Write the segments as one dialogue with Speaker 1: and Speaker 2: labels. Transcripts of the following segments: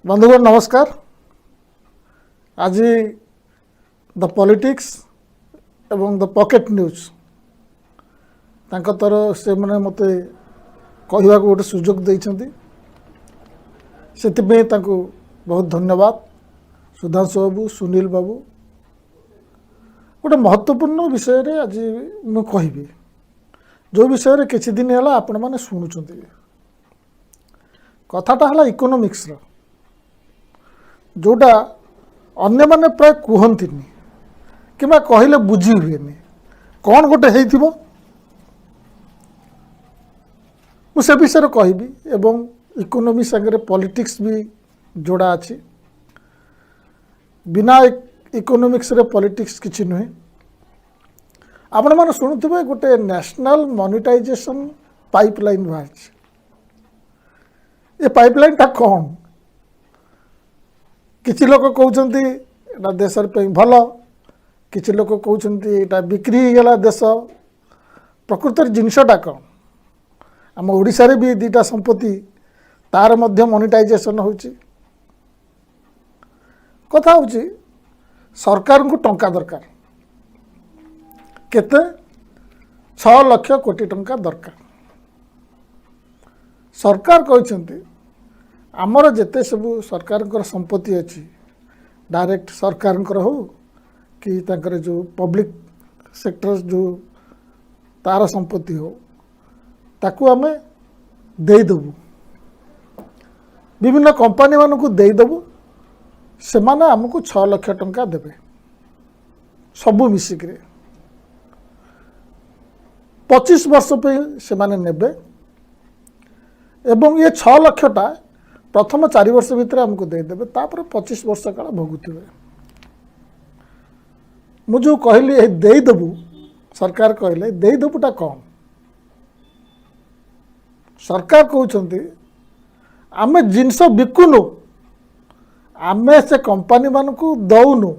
Speaker 1: बंधुगण नमस्कार। आज द पॉलिटिक्स एवं द पॉकेट न्यूज तांका तर से मैंने मते कहवा गोटे सुजोग देइछंती सेतिबे तांको बहुत धन्यवाद। सुधांशु बाबू, सुनील बाबू, गोटे महत्वपूर्ण विषय रे आज मु कहबी जो विषय रे किछि दिन हला आपण माने सुनुचंती। कथाटा हला इकोनॉमिक्स रो जोटा अन्य माने प्राय कहन्तिनी किबा कहले बुझी हुएनी कौन गोटे हेइथिबो मु से विषय कहबी एवं इकोनॉमी संगे पॉलिटिक्स भी जोड़ा अछि। बिना इकोनॉमिक्स रे पॉलिटिक्स किछि नुहे। आपण माने सुनुथिबे गोटे नेशनल मोनेटाइजेशन पाइपलाइन बाछ। ये पाइपलाइन ता कौन किछि लोक कहउछंती एटा देशर पे भलो, किछि लोक कहउछंती एटा बिक्री गेला देश। प्रकृतर जिनसटा कौन आम ओडिशा रे भी दीटा संपत्ति तार मध्य मोनेटाइजेशन होची। कथा होची सरकार को टंका दरकार केते 6 लाख कोटी टंका दरकार। सरकार कहउछंती आमर जेते सब सरकार संपत्ति अच्छी डायरेक्ट सरकार हो कि ताकर जो पब्लिक सेक्टर जो तार संपत्ति हो ताकू आमे दे देबू, विभिन्न कंपनी मान को दे देबू। से माने हमको 6 लाख टंका देबे सबू मिसिक रे 25 वर्ष पे से माने नेबे एवं ये 6 लाख टा प्रथम 4 वर्ष भितर हमको देदेवे तापर 25 वर्ष काल भोगुवे। मुझे कहली देदेबू सरकार कहले देदेबूटा कौन सरकार कहते आम जिनस बिकुनु आमे से कंपनी मान को दौनु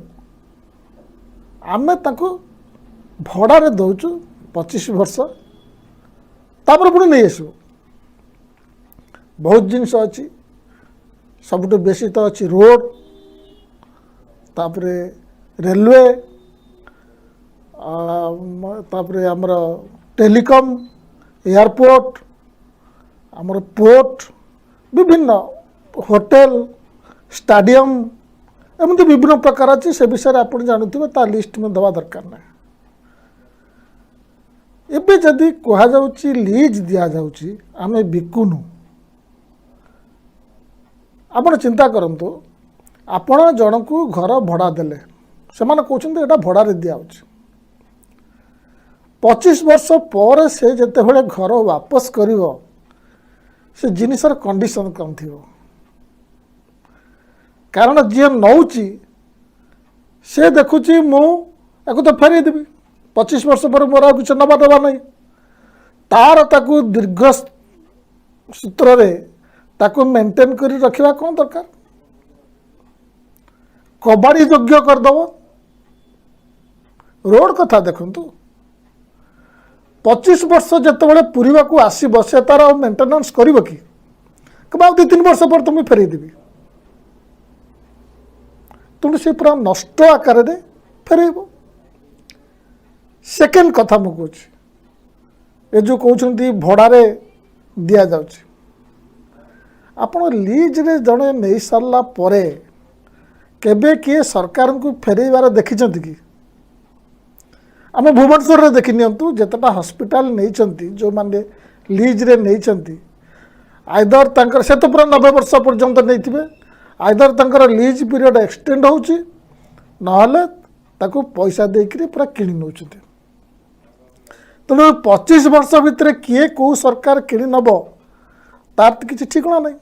Speaker 1: आमे ताको भड़ारे दौचु 25 वर्ष तापर पुणी नहीं आसू। बहुत जिनस अच्छी सबुठ बेसी तो अच्छी रोड तापरे रेलवे तापरे आमर टेलीकॉम एयरपोर्ट आमर पोर्ट विभिन्न होटेल स्टाडियम एमती विभिन्न प्रकार अच्छी। से विषय आप जानते ता लिस्ट में दवा दरकार ना। एबे जदि कह जाउची लीज दिया जाउची आमे बिकुनु आपण चिंता करंतु आपण जन को घर भड़ा देले से माने कहउछन्ते एटा भड़ा रे दिया होछि 25 वर्ष पर से जते बेले घर वापस करिवो से जिनिसर कंडीशन कम थिवो। कारण जे नौची से देखुची मु एको तो फेरी देबी 25 वर्ष पर मोर किछ नबा दबा नहीं तार ताकू दीर्घ सूत्र रे ताको मेंटेन करी रखिबा कौन दरकार। कबाड़ी योग्य करदेव रोड कथा देखंतु 25 वर्ष जते बेले पुरीवा को आसीबो से तार मेंटेनेंस करिवो कि कबा 2-3 वर्ष पर तुम फेरी देबी तुम से पूरा नष्ट आकार दे फेरेबो। सेकेंड कथा मु कहूँ ए जो कहउछंती भड़ारे दिया जाउची आपण लीज रे जड़े नहीं सारा पर केबे किए सरकार को फेरबार देखी कि आम भुवनेश्वर रे देखी नियंतु जेतेटा हॉस्पिटल नहीं जो माने लीज रे नहीं आइदर तंकर से तो पूरा 90 वर्ष पर्यंत नहीं आइदर तंकर लीज पीरियड एक्सटेंड होची नहले ताकू पैसा देकरी पूरा किणी नउछते। तेणु 25 वर्ष भितर किए को सरकार किणी नब तार किसी ठिकना नहीं।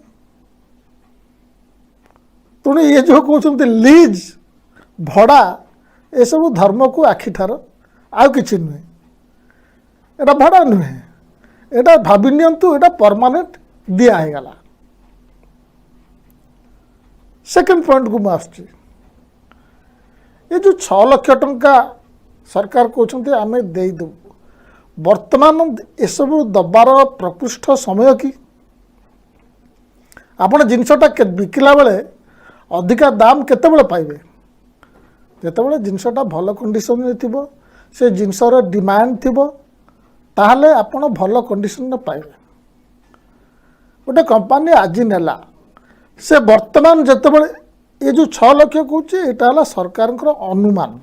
Speaker 1: तेणु ये जो कहते लीज भड़ा ये सब धर्म को आखिठार आउ कि नुहे एटा भड़ा नुहे एटा भावी नियंतु एटा परमानेंट दिया है गला। सेकेंड पॉइंट को मुझे ये जो 6 लाख टंका सरकार कहते आम देदेबू वर्तमान ये सब दबार प्रकृष्ट समय कि आपण जिनसटा बिकिला बेले अधिका दाम केतेबेले पाइबे जेतेबेले जिनसटा भल कंडीशन रे थिबो से जिनसर डिमांड थिबो ताहले आपण भल कंडीशन रे पाइबे। गोटे कंपनी आज नेला से वर्तमान जेतेबेले ये जो 6 लाख कहूँ यहाँ सरकार अनुमान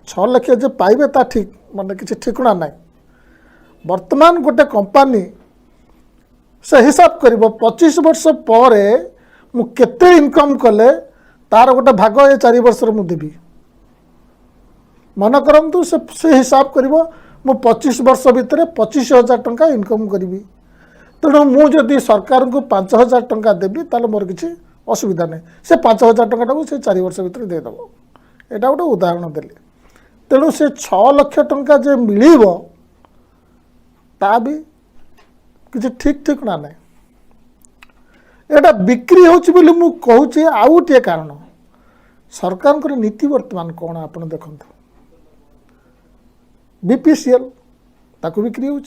Speaker 1: 6 लाख जे पाइबे ता ठीक माने किसी ठिकना ना वर्तमान गोटे कंपनी से हिसाब कर 25 वर्ष पर मुझे इनकम कले तार गोटे भाग ये 4 वर्ष देवी मन करतु से हिसाब कर 25 वर्ष भितर 25,000 टंका इनकम करी तेणु मुझे सरकार को 5,000 टंका देवी ताले मोर किसी असुविधा नहीं से 5,000 टंका से 4 वर्ष भितर देदेव यहाँ गोटे उदाहरण देली तेणु से 6 लाख टंका जे मिल ता भी किसी ठीक ठिकना ना यहाँ बिक्री हो कहूँ आउ गोटे कारण सरकार नीति वर्तमान कौन आप देखु बीपीसीएल ताकू बिक्री हो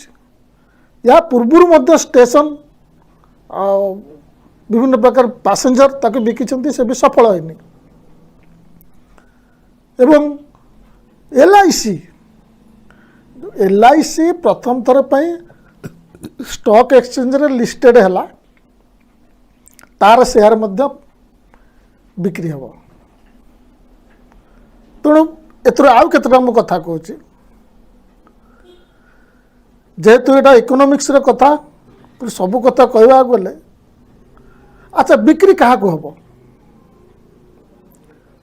Speaker 1: या पूर्व स्टेशन विभिन्न प्रकार पैसेंजर ताकू बिकी से भी सफल होनी एवं एलआईसी प्रथम थर पर स्टॉक एक्सचेंज रे लिस्टेड है तार शेयर मध्य बिक्री हम तेणु एथर आउ केतटा मु कथा कहूँ जेहेतु यहाँ इकोनॉमिक्स रे कथा सबू कथा कहवा गले अच्छा बिक्री क्या हम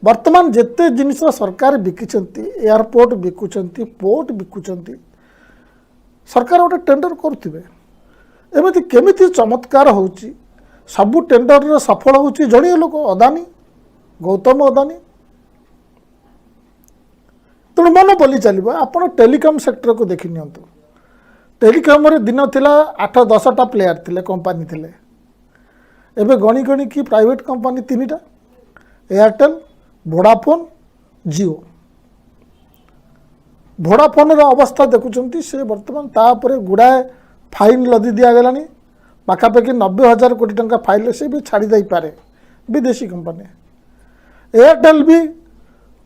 Speaker 1: वर्तमान जिते जिनिस सरकार बिकिछंती एयरपोर्ट बिकुचंती पोर्ट बिकुचंती सरकार गोटे टेंडर करुथिबे एमती केमिति चमत्कार होउची सबु टेंडर रे सफल होउची जणिए लोक अदानी गौतम अदानी तेणु मन बोली चलो आपण टेलीकॉम सेक्टर को देखि नियंतु टेलीकॉम रे दिन थिला 8-10टा प्लेयर थिले कंपनी थिले एबे गणी गणी की प्राइवेट कंपनी 3टा एयरटेल वोडाफोन जियो वोडाफोन अवस्था देखुं से बर्तमान तापर गुड़ाए फाइन लदी दिगला पाखापाखि 90,000 कोटी टंका फाइल से भी छाड़ी दे पारे विदेशी कंपनी एयरटेल भी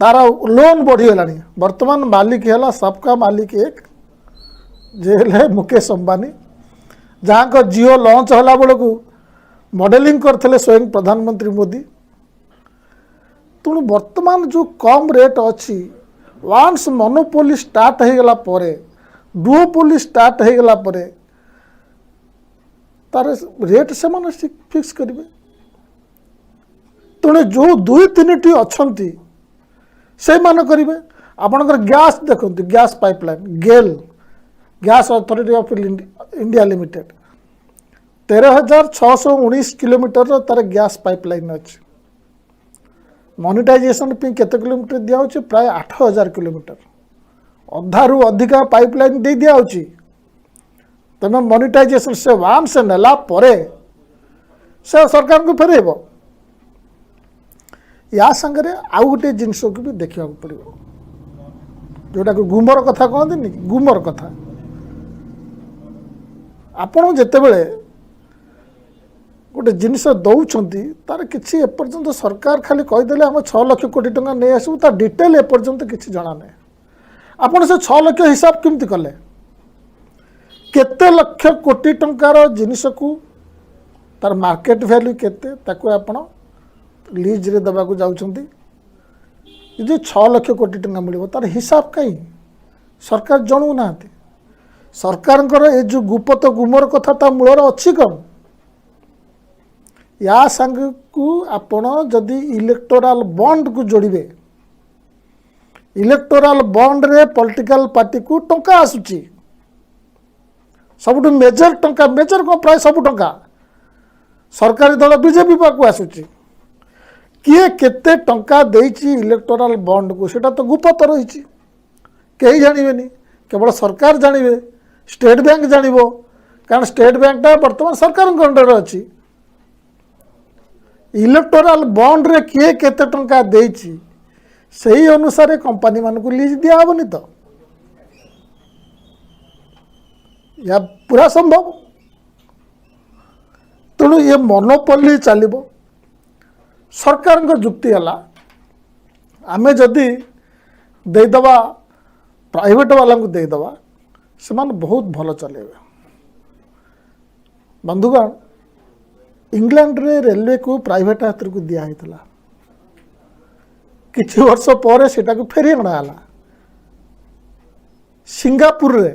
Speaker 1: तार लोन बढ़ीगला बर्तमान मालिक है सबका मालिक एक जे मुकेश अंबानी जहाँ को जियो लॉन्च होला बेलू मॉडलिंग करते स्वयं प्रधानमंत्री मोदी तेणु वर्तमान जो कम रेट अच्छी वान्स मोनोपोली स्टार्ट हो गला परे डुओपोली स्टार्ट हो गला परे तार रेट से माने फिक्स करेंगे तेणु जो 2-3टी अच्छी से मान करेंगे आपणकर गैस देखो gas pipeline GAIL gas authority of India limited 13,619 kilometre तार गैस पाइपलाइन अच्छी मोनेटाइजेशन केते किलोमीटर दिया होची प्राय 8,000 किलोमीटर अधारू अधिका पाइपलाइन दे दिया होची तमे मोनेटाइजेशन से वान से नेला परे से सरकार को फेरेबो या संगे आउ गोटे जिनस को भी देखा पड़ो जोटा को गुमर कथा कहते गुमर कथा आपण जिते बड़े गोटे जिनस दौरान तार किसी एपर्यंत सरकार खाली कहीदे आम 6 लाख कोटी टंका नहीं आसू तार डिटेल एपर्यंत किसी जना ना आपड़ से 6 लाख हिसाब केमती कले केते लक्ष कोटी टंकार जिनिस को तार मार्केट वैल्यू केते ताको आपण लीज रे दबा को जाउछंती जे 6 लाख कोटी टंका मिलिबो तार हिसाब कहीं सरकार जणु नाहती सरकार ये जो गुपत गुमर कथा ता मूलर अच्छी कौन या संग को आपण जदि इलेक्टोराल बॉन्ड को जोड़े इलेक्टोराल बॉन्ड रे पॉलिटिकल पार्टी को टंका आसुची सबुठ मेजर टंका मेजर को प्राय सब टंका सरकारी दल बीजेपी पाक आसुची किए केते टंका देइची इलेक्टोराल बॉन्ड को सेटा तो गुप्त रही कहीं जानवेनी केवल सरकार जानवे स्टेट बैंक जानव कारण स्टेट बैंक टा बर्तमान सरकार अंडर अच्छी इलेक्टोराल बॉन्ड रे किए केते टंका देइची सही अनुसार कंपनी मान को लीज दिया हेबनी तो या पूरा संभव तेणु ये मोनोपोली चलो सरकार जुक्ति है आमे जदि देदवा प्राइवेट वाला को देदवा से बहुत भल चलेबे। बंधुगण इंग्लैंड रे रेलवे को प्राइवेट हाथ को दिखाई किछि वर्ष पर सेटा को फेरी अणाला। सिंगापुर रे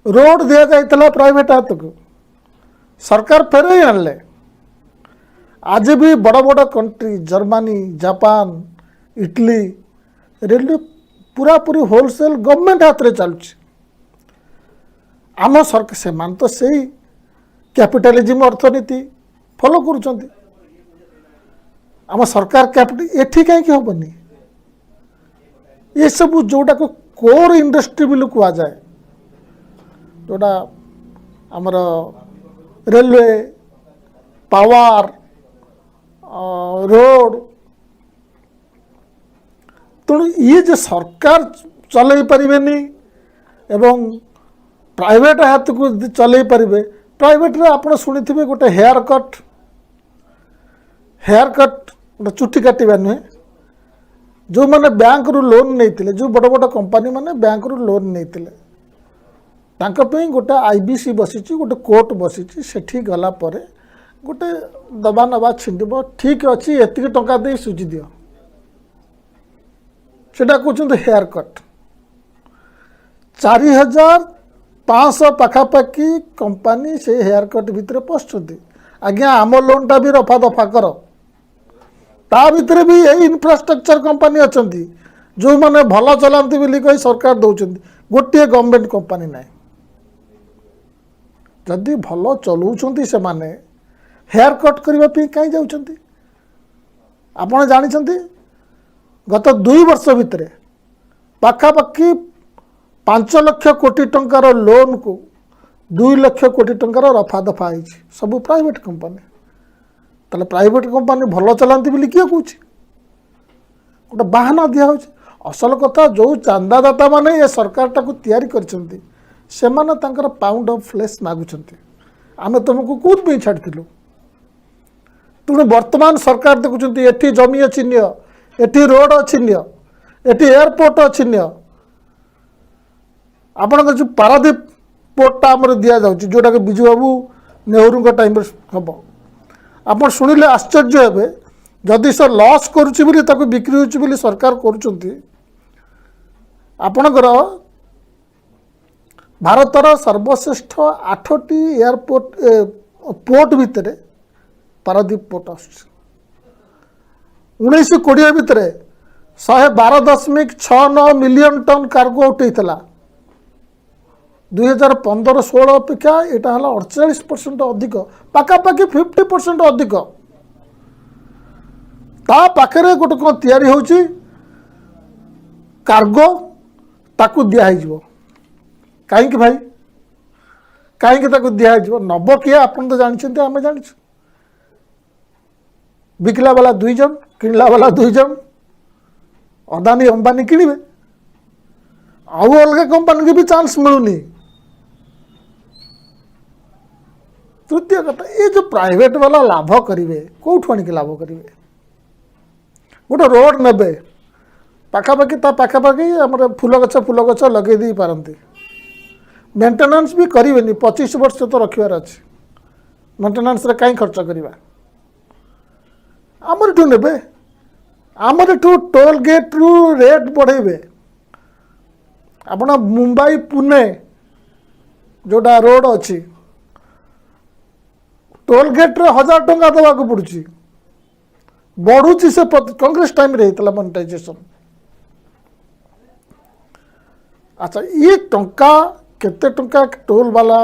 Speaker 1: रोड दिया जाइतला प्राइवेट हाथ को सरकार फेरे आणले। आज भी बड़ बड़ country Germany Japan Italy railway पूरा पूरी होलसेल गवर्नमेंट हाथ रे चलुछि। आम सरकार से मान तो सही कैपिटलिज्म अर्थनीति फॉलो करुचंती। आम सरकार कैपिटल एठी कहीं हेनी ये सब जोटा को कोर इंडस्ट्री भी कह जाए जोटा आमर रेलवे पावर रोड तेणु ये जो सरकार चलई पारे एवं प्राइवेट हाथ को चलई पारे। प्राइवेट रे आप शुणी गोटे हेयर कट गोटे चुटी काटा नुहे जो मैंने बैंक रु लोन नहीं जो बड़ बड़ कंपनी मैंने बैंक रु लोन नहीं गोटे आईबीसी बसी गोटे कोर्ट बसी सेठी गला परे गोटे दबा नबा छिंडब ठीक अच्छी एति टंका दे सुझी दियो सेटा कहते हेयर कट 4500 पाखापाखि कंपनी से हेयर कट भितर पशुंट। आज्ञा आम लोनटा भी रफा दफा कर ता भितर भी यही इंफ्रास्ट्रक्चर कंपनी अच्छा जो मैंने भल चलाती बोली कही सरकार दौरान गोटे गवर्नमेंट कंपनी ना जदि भल चलाउछंती से माने हेयर कट करने कहीं जाउछंती। आपण जानिछंती गत 2 वर्ष भितर पाखापाखि 5 लाख कोटी टंकार लोन को 2 लाख कोटी टंकार रफा दफा है सब प्राइवेट कंपनी। ताले प्राइवेट कंपनी भल चलाती बोली किए कौन गोटे बाहाना दिया असल कथा जो चांदादाता माने ये सरकार टाक तैयारी करछंती से माने तांकर पाउंड ऑफ फ्लेश मागुछंती। आमे तुमको कौन छाड़िलु तेणु वर्तमान सरकार देखुं एटी जमी अच्छी निय एटी रोड अच्छी निय एटी एयरपोर्ट अच्छी निय आपण जो पारादीप पोर्टा आमर दि जाऊँगी जोटा कि बिजू बाबू नेहरू टाइम हम आप शुणिले आश्चर्य हे जदि से लॉस करुच्ची बिक्री होची सरकार करुँच आपणकर भारतर सर्वश्रेष्ठ 8टी एयरपोर्ट पोर्ट भितर पारादीप पोर्ट आस 1920 भितर 112.69 मिलियन टन कार्गो उठेला 2015-16 अपेक्षा यहाँ 48% अधिक पाखापाखि 50% अधिक ता पाखे गोटे कौन तैयारी होची कार्गो ताकू दिखाई कहीं भाई कहीं दिखाई नब किए आप तो जानते आम जान बिकला वाला 2 जन किणला वाला 2 जन अदानी अंबानी किणवे आउ अलग कंपनी की भी चांस मिलूनी। तृतीय कथा ये जो प्राइवेट वाला लाभ करेंगे कौटू आनिक लाभ करेंगे गोटे रोड ने पाखापाखि पाखापाखि आम फूल गछ लगे दे पारती मेंटेनेंस भी करेंगे 25 वर्ष तो रखार अच्छे मेंटेनेंस रे कहीं खर्च करवा आमर ने आमर टोल गेट रु रेट बढ़ेबे आप मुंबई पुणे जोटा रोड अच्छी टोल गेट रे 1000 टंका देवा पड़ुची बढ़ुची से कांग्रेस टाइम रे होता मोनेटाइजेशन। अच्छा ये टंका केते टंका टोल वाला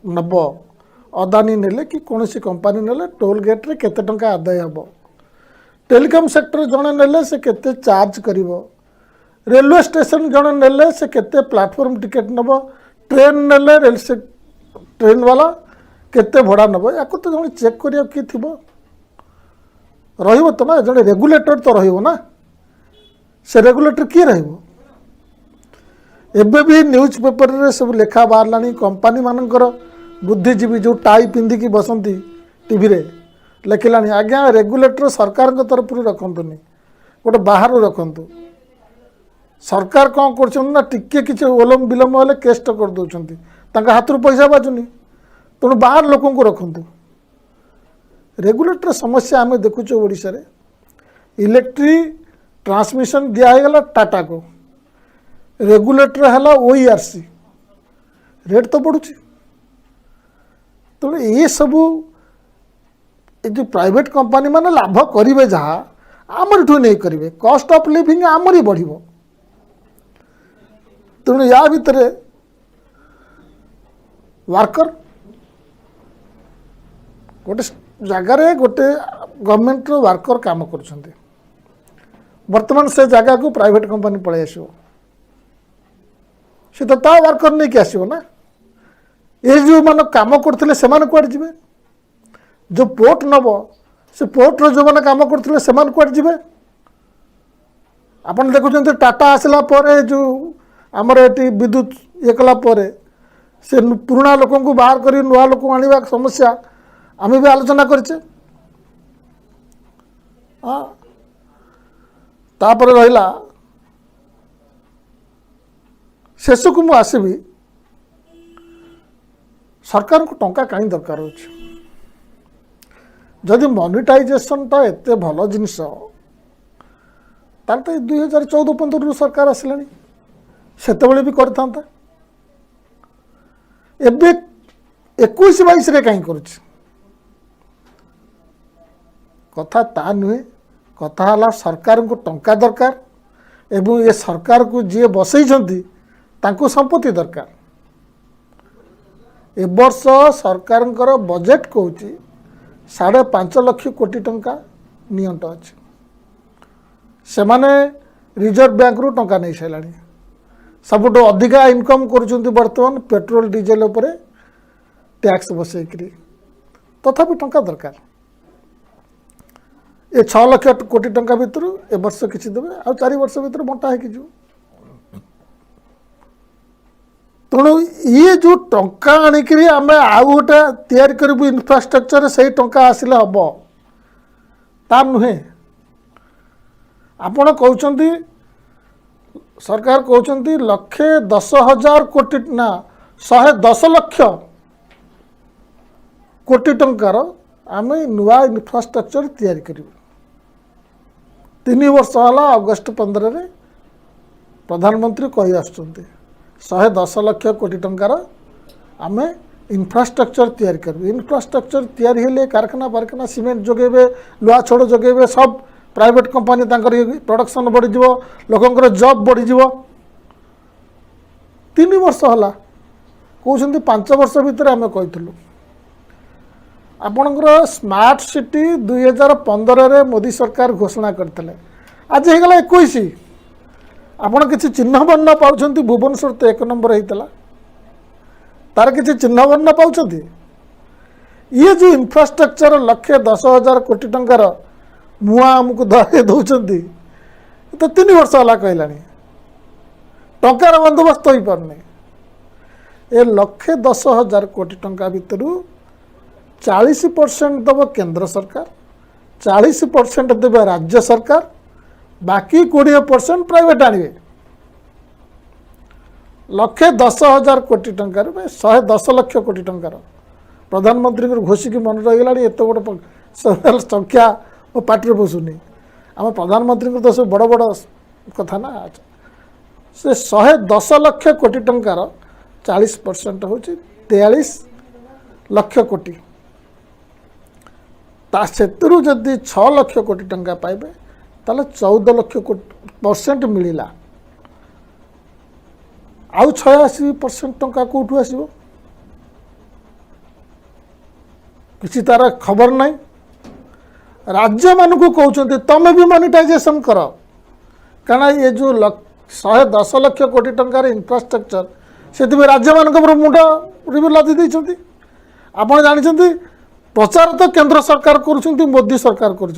Speaker 1: नब अदानी नेले कि कौन सी कंपनी नेले टोल गेट रे केते टंका आदाय हम टेलीकॉम सेक्टर जड़े नेले से केते चार्ज करिवो रेलवे स्टेशन जड़े नेले से केते प्लेटफॉर्म टिकेट नब ट्रेन नेले रेल से ट्रेन वाला केते भड़ा नब या तो जड़े चेक करिया कि थिबो रहिबो तो ना जड़े रेगुलेटर तो रहिबो ना से रेगुलेटर किए रहिबो एबे भी न्यूज पेपर रे सब लेखा बाहरलानी कंपनी मानकर बुद्धिजीवी जो टाई पिंधिकी बसंती टीवी रे लिखिलानी आज्ञा रेगुलेटर सरकार तरफ रखंतुनी गोटे बाहर रखंतु सरकार कौन कर टिके किसी ओलम विलम्ब हेल्ले केस्ट कर दौरान हाथ पैसा बाजुनी तेणु बाहर लोक रखंतु रेगुलेटर समस्या आम देखुचु ओडिशा रे इलेक्ट्रिक ट्रांसमिशन दिगला टाटा को रेगुलेटर है ओईआरसी रेट तो बढ़ुची तेणु ये सबू जो प्राइवेट कंपनी माने लाभ करेंगे जहाँ आमर नहीं करेंगे कॉस्ट ऑफ लिविंग आमरी बढ़ तेणु या भितर वर्कर गोटे जगार गोटे गवर्नमेंट वर्कर काम कर वर्तमान से जगह को प्राइवेट कंपनी पलि आसो सी तो वर्कर नहीं कि आसो ना ये जो मान काम करते से कौट जी जो पोर्ट नब से पोर्टर जो मैंने कम करते से कौट जी आप देखुं टाटा आसला जो आमर ये विद्युत ये कलापर से पुराणा लोक बाहर कर नुआ लोक आने समस्या आम भी आलोचना करें हाँ तापर रहा शेष को मुझे आसबि सरकार को टंका कहीं दरकार हो जदि मोनिटाइजेशन टा एत भल जिनस तो 2014-15 सरकार आसला सेतबले भी करता एबे 21-22 रे कहीं कर कथा ता नुहे कथा है सरकार को टंका दरकार एवं ये सरकार को जी बसई संपत्ति दरकार ए वर्ष सरकार बजेट कौच 5.5 लाख कोटी टंका नियंट अच्छे से माने रिजर्व बैंक रु टंका नहीं सारा सबुठ अधिका इनकम कर बर्तमान पेट्रोल डीजेल उपरे टैक्स बसईकरी तथापि टंका दरकार ये 6 लाख कोटी टंका भितर ए वर्ष किसी देवे आ 4 वर्ष भितर बंटा है कि तेणु ये जो टंका आणिक आम आउ गोटे तैयारी करूँ इनफ्रास्ट्रक्चर से टंका आसिले हम ता नुहे आपण कहते सरकार कहते 1,10,000 कोटी ना 110 लाख कोटी टंकार आम नुआ इनफ्रास्ट्रक्चर तैयारी करूँ 3 वर्ष है अगस्ट 15 रे प्रधानमंत्री कही आसुच्चंती 110 लाख कोटी टंकार आम इनफ्रास्ट्रक्चर तैयारी करूँ इनफ्रास्ट्रक्चर तैयारी हेले कारखाना बारखाना सीमेंट जोगेबे लुआ छड़ जोगेबे सब प्राइवेट कंपनी प्रोडक्शन बढ़ी लोकंर जॉब बढ़ी 3 वर्ष है कहते 5 वर्ष भितर आम कही आपणकर स्मार्ट सिटी 2015 रे मोदी सरकार घोषणा करते आज होगला 21 आपड़ किसी चिन्ह वर्ण पाँच भुवनेश्वर तो 1 नंबर होता तार किसी चिन्ह वर्ण पाँच ये जो इनफ्रास्ट्रक्चर 1,10,000 कोटी टंकार मुआ आमको धरे दौरान तो 3 वर्ष है कहला टंकार बंदोबस्त हो पारनी ए 1,10,000 कोटी टंका भितर 40% दब केंद्र सरकार 40% देवे राज्य सरकार बाकी 20% प्राइवेट आने 1,10,000 कोटी टंकार 110 लाख कोटी टंकार प्रधानमंत्री घोषिकी मन रही एत बड़ संख्या मो पार्टी बसुनी आम प्रधानमंत्री तो सब बड़ बड़ कथा ना से 110 लाख कोटी टंकार 40% हूँ 43 लाख कोटी सेतु जदि 6 लाख कोटी टंका पाइबे ताले 14 लाख परसेंट मिलला आउ 86% टंका कौटू आसो किसी तार खबर नहीं राज्य मान को कहते तुम भी मोनिटाइजेशन कर कारण ये जो 110 लाख कोटी टंकार इनफ्रास्ट्रक्चर से राज्य मान मुंड लदी देते आप जानते प्रचार तो केंद्र सरकार कर मोदी सरकार कर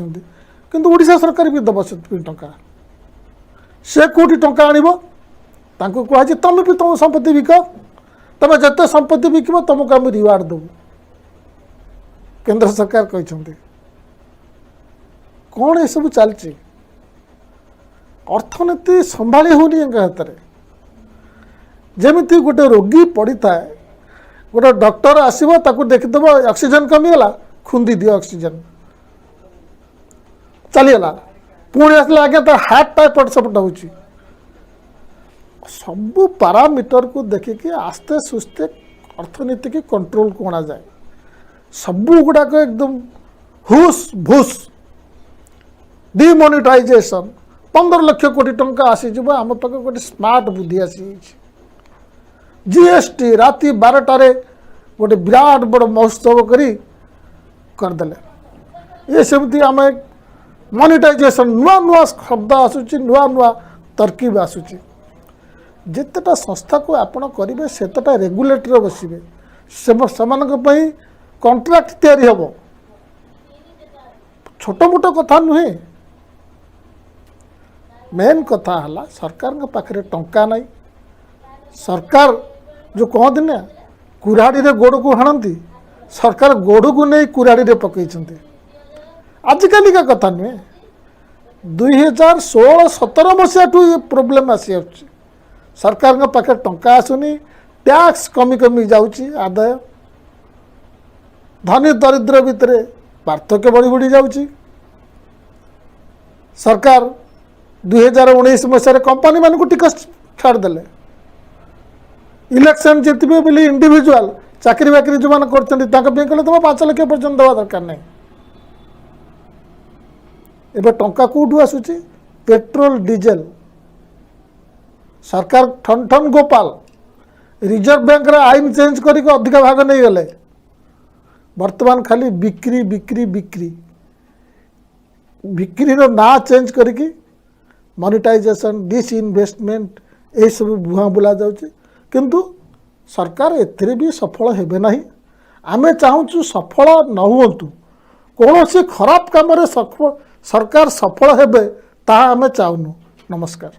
Speaker 1: सरकार भी दब से टंका से कौटी टंका आनब कहुए तुम भी तुम संपत्ति बिक तुम जिते संपत्ति बिकब तुमको आम रिवार्ड देवु केंद्र सरकार कहते कौन ये सब चलती अर्थनीति संभाली होनी हाथ में जमी गोटे रोगी पड़ी था गोटे डॉक्टर आसो ताकू देखीदेव ऑक्सीजन कमीगला खुंदी दियो ऑक्सीजन चलीगला पुणी आसला आगे तो हार्ट एपट सेपट हो सबू पारामीटर को देखिकी आस्ते सुस्ते अर्थनीति की कंट्रोल को अणा जाए सबू गुड़ाक एकदम हुस भूस डिमोनेटाइजेशन 15 लाख कोटी टंका आसीज आम पाखे गोटे स्मार्ट बुद्धि आसी जीएसटी राति 12टारे गोटे विराट बड़ महोत्सव करदे ये सेमती आम मोनेटाइजेशन नुआ नुआ शब्द आसूची नुआ नुआ तरकीब आसूची जितेटा संस्था को आपण करेंगे सेतेटा रेगुलेटर बसवे से कॉन्ट्रैक्ट तैयारी हम छोट मोट कथा नुहे मेन कथा है सरकार पाखे टंका नहीं सरकार जो कहते ना कुराड़ी रे गोड़ को हाणती सरकार गोड़ को नहीं कुराड़ी रे पकई आजिकल का कथा नुहे 2016-17 मसीहा ये प्रोब्लेम आसी सरकार पाखे टंका आसुनी टैक्स कमी कमी जाउची आदाय धनी दरिद्र भितर पार्थक्य बढ़ी बढ़ी जाउची सरकार 2019 मसीह कंपनी मान को टिकस छाड़देले इलेक्शन जितबे बोली इंडिविजुअल चाकरी बाकरी जो मैंने करते तुम 5 लाख पर्यटन देवा दरकार नहीं एबे टंका कौटू आसूची पेट्रोल डीजेल सरकार ठन ठन गोपाल रिजर्व बैंक रे आईन चेंज करके अधिक भाग नहीं गले वर्तमान खाली बिक्री बिक्री बिक्री बिक्री रो ना चेंज करके मोनेटाइजेशन डिसइनवेस्टमेंट ये सब भुआ बुला जाउची किंतु सरकार एथिरे भी सफल हेबे नहीं आमे चाहूँ सफल न हुंतु कौन सी खराब काम सरकार सफल हेबे ताहा आमे चाहूनु। नमस्कार।